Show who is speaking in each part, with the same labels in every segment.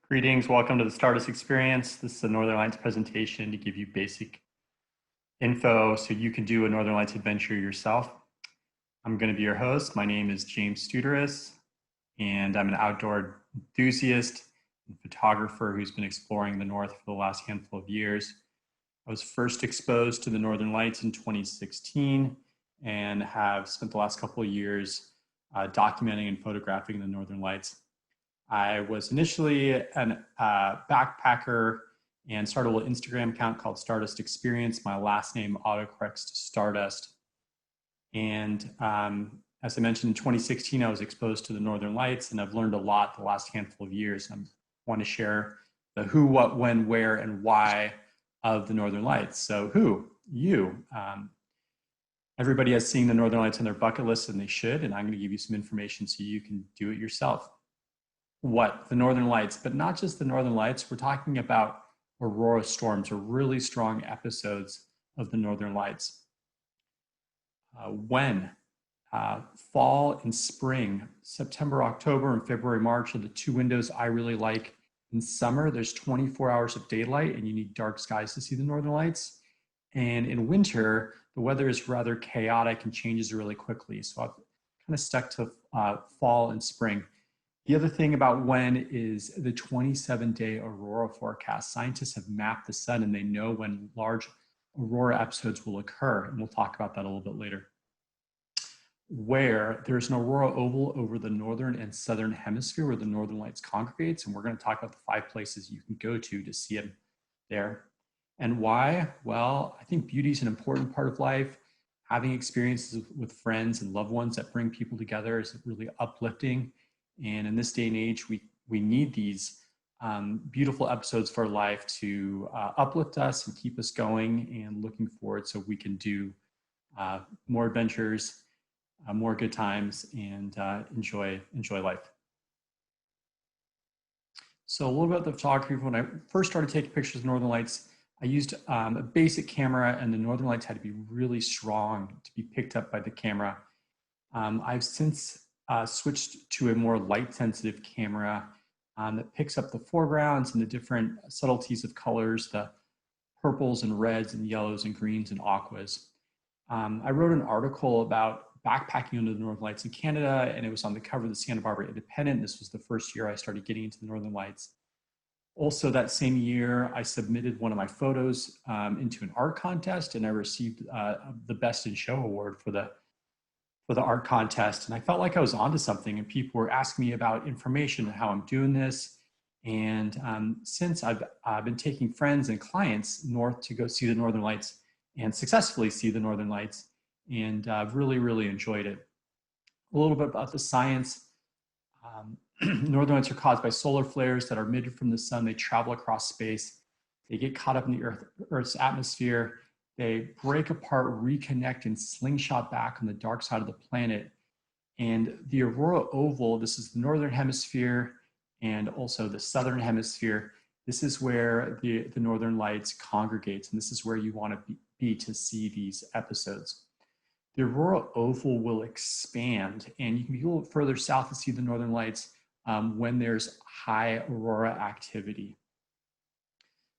Speaker 1: Greetings, welcome to the Stardust experience. This is a Northern Lights presentation to give you basic info so you can do a Northern Lights adventure yourself. I'm going to be your host. My name is James Studeris, and I'm an outdoor enthusiast and photographer who's been exploring the North for the last handful of years. I was first exposed to the Northern Lights in 2016 and have spent the last couple of years documenting and photographing the Northern Lights. I was initially a backpacker and started a little Instagram account called Stardust Experience. My last name autocorrects to Stardust. And as I mentioned, in 2016, I was exposed to the Northern Lights, and I've learned a lot the last handful of years. I want to share the who, what, when, where, and why of the Northern Lights. So who? You. Everybody has seen the Northern Lights on their bucket list, and they should, and I'm going to give you some information so you can do it yourself. What? The Northern Lights, but not just the Northern Lights. We're talking about aurora storms, or really strong episodes of the Northern Lights. When? Fall and spring. September, October, and February, March are the two windows I really like. In summer, there's 24 hours of daylight, and you need dark skies to see the Northern Lights. And in winter, the weather is rather chaotic and changes really quickly. So I've kind of stuck to fall and spring. The other thing about when is the 27-day aurora forecast. Scientists have mapped the sun and they know when large aurora episodes will occur, and we'll talk about that a little bit later. Where? There's an Auroral Oval over the northern and southern hemisphere where the Northern Lights congregates, and we're going to talk about the 5 places you can go to see them there. And why? Well, I think beauty is an important part of life. Having experiences with friends and loved ones that bring people together is really uplifting. And in this day and age, we need these beautiful episodes for life to uplift us and keep us going and looking forward so we can do more adventures, more good times, and enjoy life. So a little bit about the photography. When I first started taking pictures of Northern Lights, I used a basic camera, and the Northern Lights had to be really strong to be picked up by the camera. I've since switched to a more light-sensitive camera that picks up the foregrounds and the different subtleties of colors, the purples and reds and yellows and greens and aquas. I wrote an article about backpacking under the Northern Lights in Canada, and it was on the cover of the Santa Barbara Independent. This was the first year I started getting into the Northern Lights. Also that same year, I submitted one of my photos into an art contest, and I received the Best in Show award for the art contest. And I felt like I was onto something, and people were asking me about information and how I'm doing this. And since I've been taking friends and clients north to go see the Northern Lights and successfully see the Northern Lights, and I've really enjoyed it. A little bit about the science. Northern Lights are caused by solar flares that are emitted from the sun. They travel across space. They get caught up in the Earth's atmosphere. They break apart, reconnect, and slingshot back on the dark side of the planet. And the Auroral Oval, this is the northern hemisphere and also the southern hemisphere. This is where the Northern Lights congregates, and this is where you want to be to see these episodes. The Auroral Oval will expand, and you can be a little further south to see the Northern Lights when there's high aurora activity.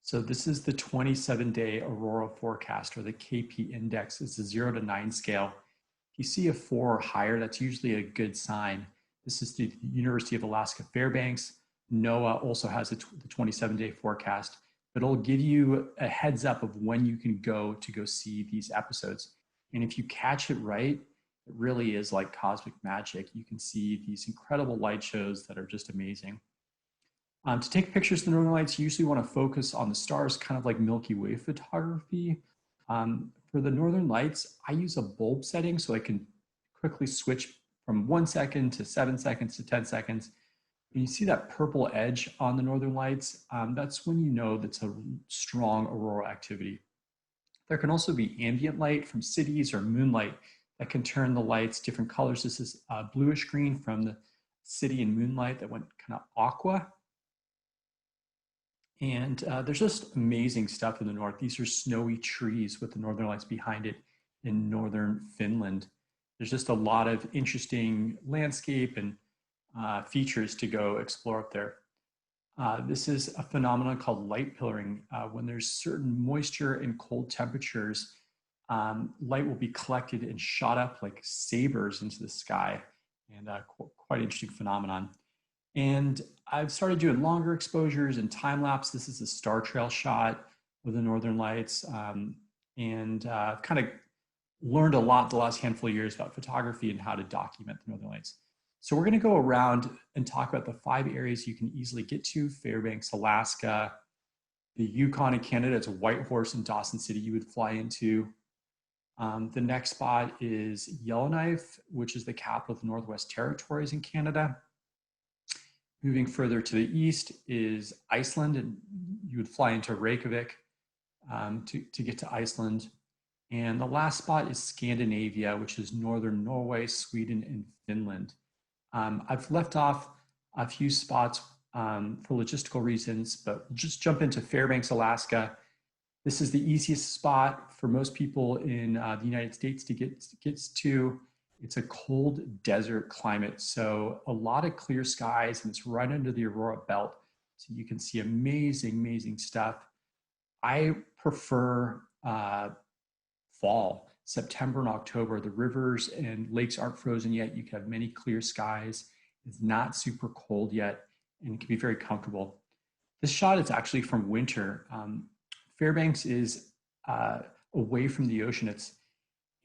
Speaker 1: So this is the 27-day aurora forecast, or the KP index. It's a 0 to 9 scale. If you see a 4 or higher, that's usually a good sign. This is the University of Alaska Fairbanks. NOAA also has the 27-day forecast, but it'll give you a heads up of when you can go see these episodes. And if you catch it right, it really is like cosmic magic. You can see these incredible light shows that are just amazing. To take pictures of the Northern Lights, you usually want to focus on the stars, kind of like Milky Way photography. For the Northern Lights, I use a bulb setting so I can quickly switch from 1 second to 7 seconds to 10 seconds. When you see that purple edge on the Northern Lights, that's when you know that's a strong auroral activity. There can also be ambient light from cities or moonlight that can turn the lights different colors. This is bluish green from the city and moonlight that went kind of aqua. And there's just amazing stuff in the north. These are snowy trees with the Northern Lights behind it in northern Finland. There's just a lot of interesting landscape and features to go explore up there. This is a phenomenon called light pillaring. When there's certain moisture and cold temperatures, light will be collected and shot up like sabers into the sky, and quite interesting phenomenon. And I've started doing longer exposures and time lapse. This is a star trail shot with the Northern Lights, and I've kind of learned a lot the last handful of years about photography and how to document the Northern Lights. So we're going to go around and talk about the 5 areas you can easily get to: Fairbanks, Alaska, the Yukon in Canada. It's a Whitehorse in Dawson City you would fly into. The next spot is Yellowknife, which is the capital of the Northwest Territories in Canada. Moving further to the east is Iceland, and you would fly into Reykjavik to get to Iceland. And the last spot is Scandinavia, which is northern Norway, Sweden, and Finland. I've left off a few spots for logistical reasons, but we'll just jump into Fairbanks, Alaska. This is the easiest spot for most people in the United States to get to. It's a cold desert climate, so a lot of clear skies, and it's right under the Aurora belt, so you can see amazing, amazing stuff. I prefer fall, September and October. The rivers and lakes aren't frozen yet. You can have many clear skies. It's not super cold yet, and it can be very comfortable. This shot is actually from winter. Fairbanks is away from the ocean.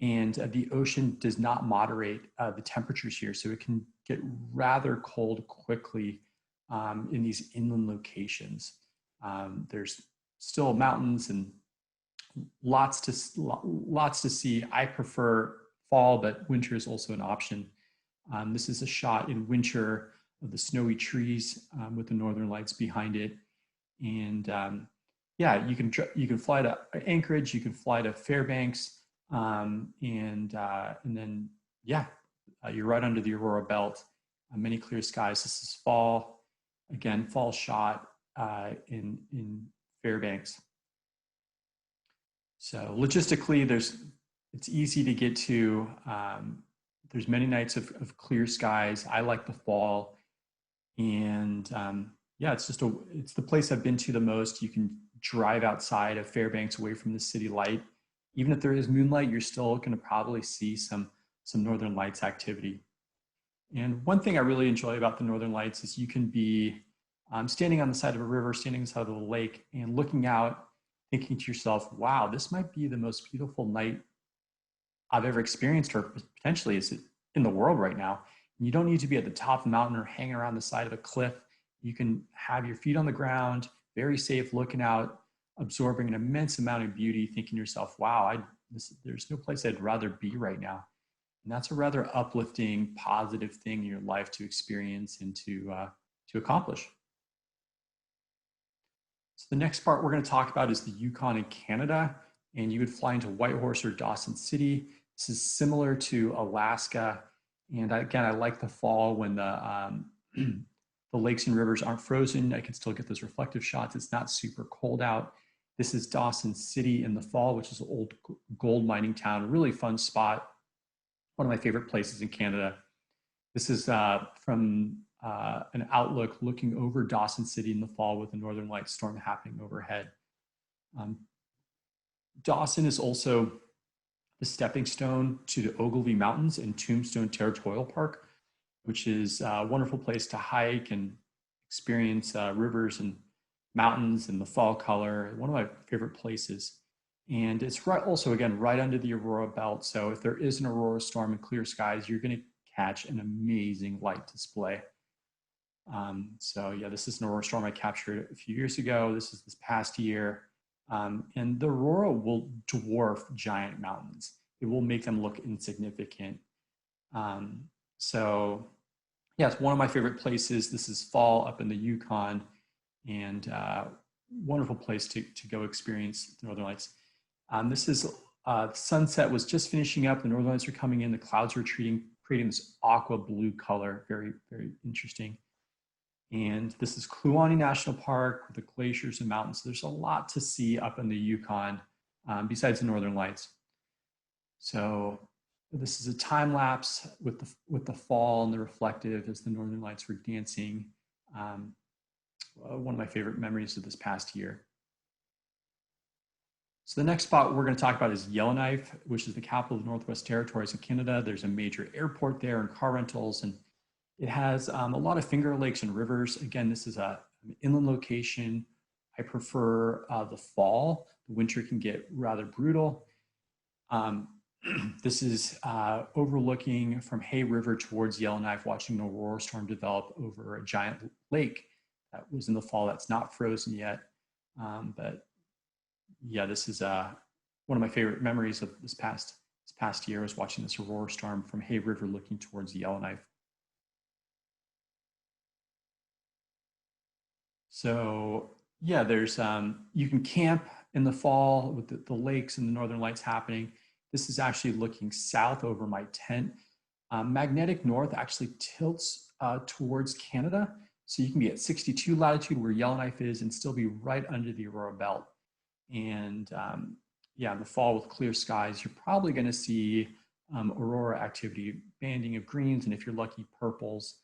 Speaker 1: And the ocean does not moderate the temperatures here, so it can get rather cold quickly in these inland locations. There's still mountains and lots to see. I prefer fall, but winter is also an option. This is a shot in winter of the snowy trees with the Northern Lights behind it. And yeah, you can fly to Anchorage, you can fly to Fairbanks, and then yeah, you're right under the Aurora belt. Many clear skies. This is fall, again, fall shot in Fairbanks. So logistically, it's easy to get to. There's many nights of clear skies. I like the fall, and yeah, it's the place I've been to the most. You can drive outside of Fairbanks away from the city light. Even if there is moonlight, you're still going to probably see some Northern Lights activity. And one thing I really enjoy about the Northern Lights is you can be standing on the side of a river, standing on the side of a lake, and looking out, thinking to yourself, wow, this might be the most beautiful night I've ever experienced, or potentially is it in the world right now. And you don't need to be at the top of the mountain or hanging around the side of a cliff. You can have your feet on the ground, very safe, looking out, absorbing an immense amount of beauty, thinking to yourself, wow, there's no place I'd rather be right now. And that's a rather uplifting, positive thing in your life to experience and to accomplish. So the next part we're going to talk about is the Yukon in Canada, and you would fly into Whitehorse or Dawson City. This is similar to Alaska, and again, I like the fall when the lakes and rivers aren't frozen. I can still get those reflective shots. It's not super cold out. This is Dawson City in the fall, which is an old gold mining town, a really fun spot. One of my favorite places in Canada. This is from an outlook looking over Dawson City in the fall with the Northern Lights storm happening overhead. Dawson is also the stepping stone to the Ogilvy Mountains and Tombstone Territorial Park, which is a wonderful place to hike and experience rivers and mountains and the fall color. One of my favorite places. And it's also, again, right under the Aurora belt. So if there is an Aurora storm and clear skies, you're going to catch an amazing light display. So yeah, this is an Aurora storm I captured a few years ago. This is this past year. And the Aurora will dwarf giant mountains. It will make them look insignificant. So yeah, it's one of my favorite places. This is fall up in the Yukon, and wonderful place to go experience the Northern Lights. This is sunset was just finishing up. The Northern Lights are coming in. The clouds are retreating, creating this aqua blue color. Very, very interesting. And this is Kluane National Park with the glaciers and mountains. So there's a lot to see up in the Yukon besides the Northern Lights. So this is a time lapse with the fall and the reflective as the Northern Lights were dancing. one of my favorite memories of this past year. So the next spot we're going to talk about is Yellowknife, which is the capital of the Northwest Territories of Canada. There's a major airport there and car rentals, and it has a lot of finger lakes and rivers. Again, this is an inland location. I prefer the fall. The winter can get rather brutal. This is overlooking from Hay River towards Yellowknife, watching an aurora storm develop over a giant lake that was in the fall that's not frozen yet. But yeah, this is one of my favorite memories of this past year was watching this aurora storm from Hay River looking towards Yellowknife. So yeah, there's you can camp in the fall with the lakes and the northern lights happening. This is actually looking south over my tent. Magnetic north actually tilts towards Canada. So you can be at 62 latitude where Yellowknife is and still be right under the aurora belt. And yeah, in the fall with clear skies, you're probably going to see aurora activity, banding of greens, and if you're lucky, purples.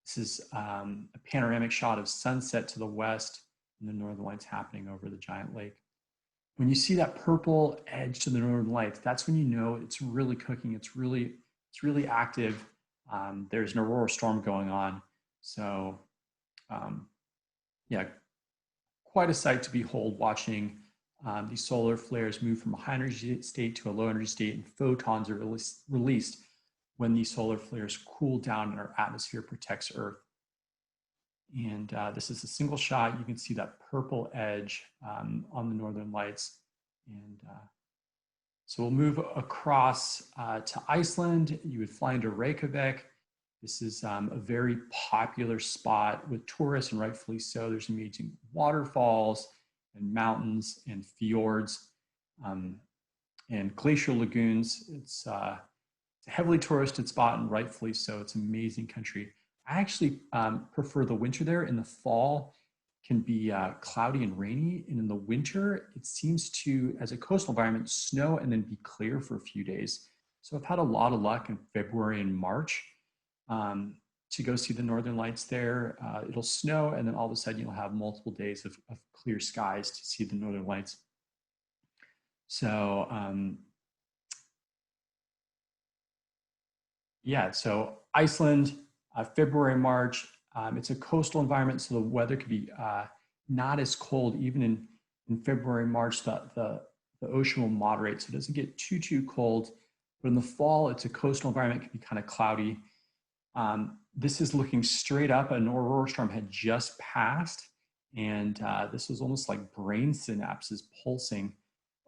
Speaker 1: This is a panoramic shot of sunset to the west and the northern lights happening over the giant lake. When you see that purple edge to the northern lights, that's when you know it's really cooking. It's really active. There's an aurora storm going on. So yeah, quite a sight to behold watching these solar flares move from a high energy state to a low energy state, and photons are released when these solar flares cool down and our atmosphere protects Earth. And this is a single shot. You can see that purple edge on the northern lights. And so we'll move across to Iceland. You would fly into Reykjavik. This is a very popular spot with tourists, and rightfully so. There's amazing waterfalls and mountains and fjords and glacial lagoons. It's a heavily touristed spot, and rightfully so. It's an amazing country. I actually prefer the winter there. In the fall can be cloudy and rainy, and in the winter it seems to, as a coastal environment, snow and then be clear for a few days. So I've had a lot of luck in February and March to go see the northern lights there. It'll snow, and then all of a sudden you'll have multiple days of clear skies to see the northern lights. So yeah, so Iceland, February, March, it's a coastal environment, so the weather could be not as cold. Even in February, March, the ocean will moderate, so it doesn't get too cold. But in the fall, it's a coastal environment, it can be kind of cloudy. This is looking straight up. An aurora storm had just passed, and this was almost like brain synapses pulsing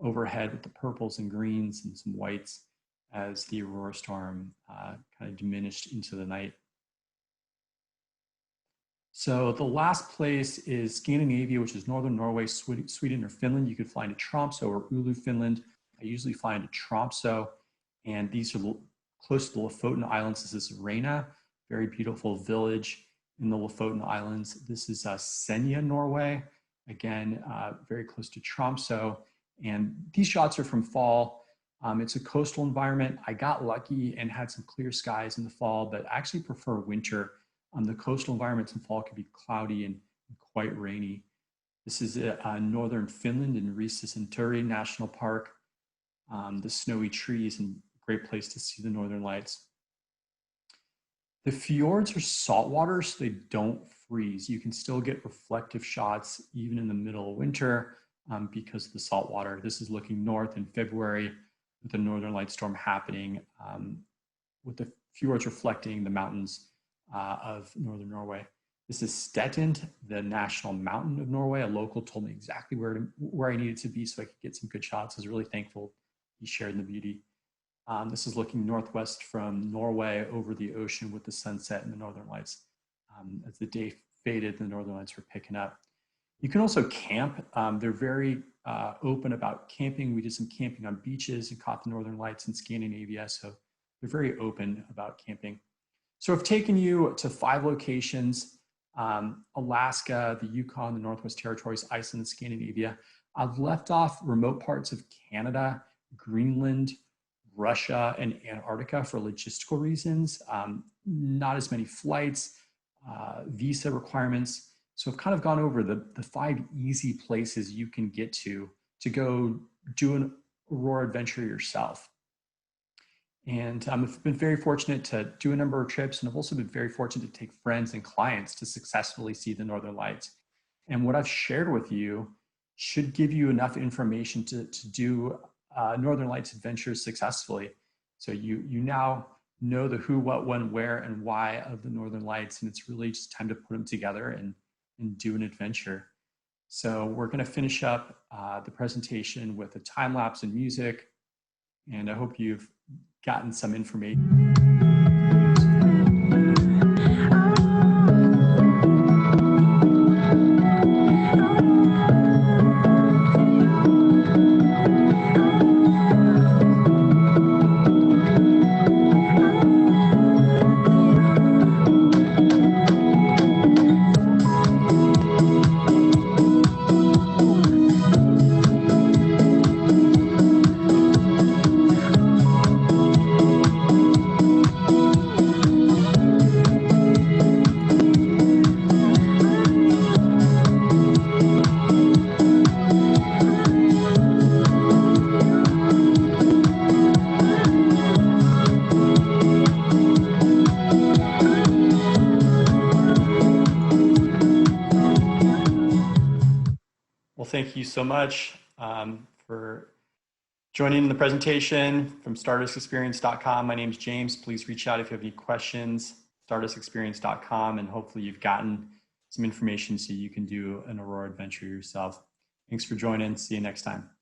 Speaker 1: overhead with the purples and greens and some whites as the aurora storm kind of diminished into the night. So the last place is Scandinavia, which is northern Norway, Sweden, or Finland. You could fly into Tromsø or Oulu, Finland. I usually fly into Tromsø, and these are close to the Lofoten Islands. This is Rena, very beautiful village in the Lofoten Islands. This is Senja, Norway, again, very close to Tromsø. And these shots are from fall. It's a coastal environment. I got lucky and had some clear skies in the fall, but I actually prefer winter. The coastal environments in fall can be cloudy and quite rainy. This is northern Finland in Riistasaari National Park. The snowy trees and great place to see the northern lights. The fjords are saltwater, so they don't freeze. You can still get reflective shots even in the middle of winter because of the salt water. This is looking north in February with the northern light storm happening, with the fjords reflecting the mountains of northern Norway. This is Stettin, the national mountain of Norway. A local told me exactly where I needed to be so I could get some good shots. I was really thankful he shared the beauty. This is looking northwest from Norway over the ocean with the sunset and the northern lights. As the day faded, the northern lights were picking up. You can also camp. They're very open about camping. We did some camping on beaches and caught the northern lights in Scandinavia. So they're very open about camping. So I've taken you to 5 locations: Alaska, the Yukon, the Northwest Territories, Iceland, and Scandinavia. I've left off remote parts of Canada, Greenland, Russia, and Antarctica for logistical reasons. Not as many flights, visa requirements. So I've kind of gone over the 5 easy places you can get to go do an Aurora adventure yourself. And I've been very fortunate to do a number of trips, and I've also been very fortunate to take friends and clients to successfully see the Northern Lights. And what I've shared with you should give you enough information to do Northern Lights adventures successfully. So you now know the who, what, when, where, and why of the Northern Lights, and it's really just time to put them together and do an adventure. So we're going to finish up the presentation with a time lapse and music, and I hope you've gotten some information. Well, thank you so much for joining the presentation from stardustexperience.com. My name is James. Please reach out if you have any questions, stardustexperience.com, and hopefully you've gotten some information so you can do an Aurora adventure yourself. Thanks for joining. See you next time.